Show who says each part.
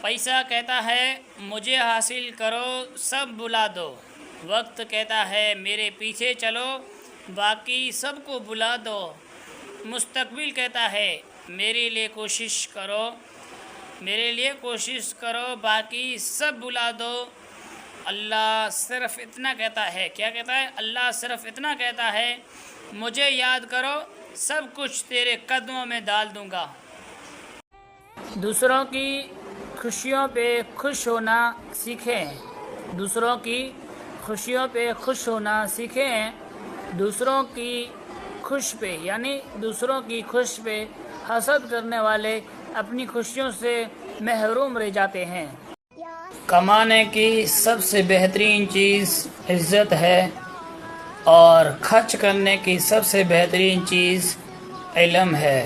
Speaker 1: پیسہ کہتا ہے مجھے حاصل کرو سب بلا دو، وقت کہتا ہے میرے پیچھے چلو باقی سب کو بلا دو، مستقبل کہتا ہے میرے لیے کوشش کرو باقی سب بلا دو۔ اللہ صرف اتنا کہتا ہے، کیا کہتا ہے؟ اللہ صرف اتنا کہتا ہے مجھے یاد کرو سب کچھ تیرے قدموں میں ڈال دوں گا۔ دوسروں کی خوشیوں پہ خوش ہونا سیکھیں، دوسروں کی خوشیوں پہ خوش ہونا سیکھیں، دوسروں کی خوش پہ یعنی دوسروں کی خوش پہ حسد کرنے والے اپنی خوشیوں سے محروم رہ جاتے ہیں۔ کمانے کی سب سے بہترین چیز عزت ہے اور خرچ کرنے کی سب سے بہترین چیز علم ہے۔